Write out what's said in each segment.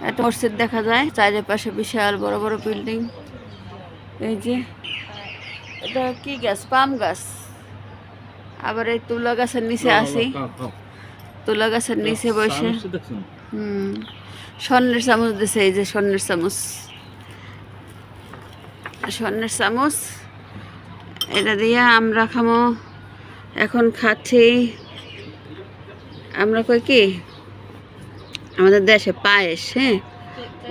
একটা মসজিদ দেখা যায়, চারিপাশে বিশাল বড় বড় বিল্ডিং। এই যে এটা কি গাছ? পাম গাছ। আবার এই তুলা গাছের নিচে আসি, তুলা গাছের নিচে বসে স্বর্ণের চামচ দিছে। এই যে স্বর্ণের চামচ, স্বর্ণের চামচ, এটা দিয়ে আমরা খামো। এখন খাচ্ছি আমরা, কই কি আমাদের দেশে পায়েস। হ্যাঁ,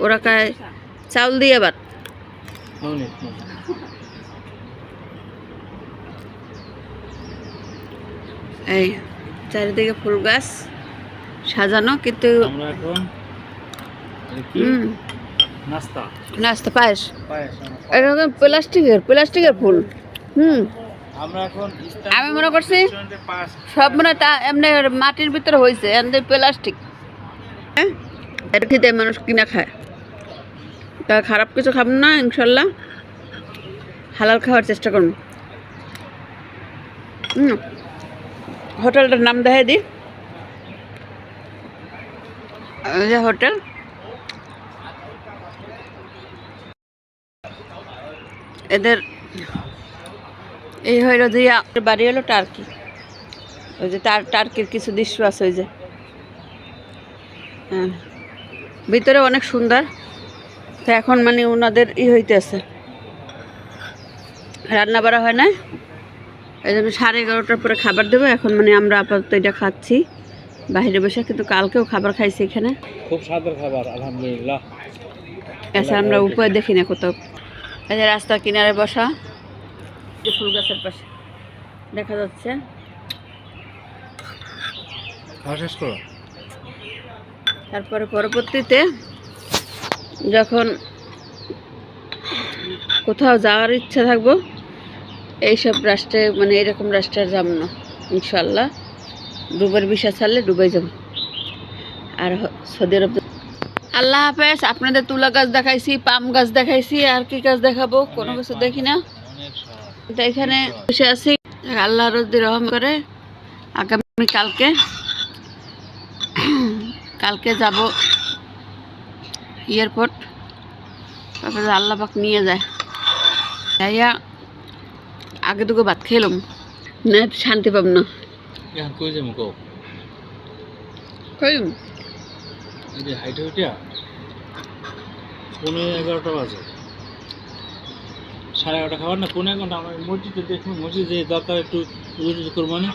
ওরা খায় চাউল দিয়ে ভাত। এই চারিদিকে ফুল গাছ সাজানো, কিন্তু নাস্তা পায়েস এরকম প্লাস্টিকের ফুল। আমি মনে করছি সব মনে এমনি মাটির ভিতরে হয়েছে, এমনি প্লাস্টিক। হ্যাঁ, এটা খেতে মানুষ কিনা খায়, তা খারাপ কিছু খাব না ইনশাল্লাহ, হালাল খাওয়ার চেষ্টা করুন। হোটেলটার নাম দেখাই দিই, যে হোটেল এদের এই হইল যে বাড়ি হলো টার্কি। ওই যে টার্কির কিছু দৃশ্য আছে, ওই যে হ্যাঁ, ভিতরে অনেক সুন্দর। তো এখন মানে ওনাদের হইতেছে, রান্না বাড়া হয় না, এই জন্য 11:30টার পরে খাবার দেবো। এখন মানে আমরা আপাতত এটা খাচ্ছি বাইরে বসে, কিন্তু কালকেও খাবার খাইছি এখানে, খুব স্বাদের খাবার আলহামদুলিল্লাহ। আচ্ছা, আমরা উপরে দেখি না কোথাও। এই যে রাস্তার কিনারে বসা, যে ফুল গাছের পাশে দেখা যাচ্ছে। তারপরে পরবর্তীতে যখন কোথাও যাওয়ার ইচ্ছা থাকবো, এইসব রাষ্ট্রে মানে এরকম রাষ্ট্রে যাব না ইনশাল্লাহ। দুবাইয়ের ভিসা ছাড়লে দুবাই যাব, আর সৌদি আরব। আল্লাহ হাফেজ। আপনাদের তুলা গাছ দেখাইছি, পাম গাছ দেখাইছি, আর কি গাছ দেখাবো? কোনো কিছু দেখি না। তো এখানে বসে আছি, আল্লাহ রহমতে রহম করে আগামী কালকে যাব এয়ারপোর্ট। তারপরে আল্লাহ পাক নিয়ে যায়, যাইয়া আগে দুটো ভাত খেলাম না, শান্তি পাব না। পৌনে 11টা বাজে, 11:30 খাবার না, 11:15 আমার মসজিদে দেখুন, মসজিদে দরকার একটু করবো না।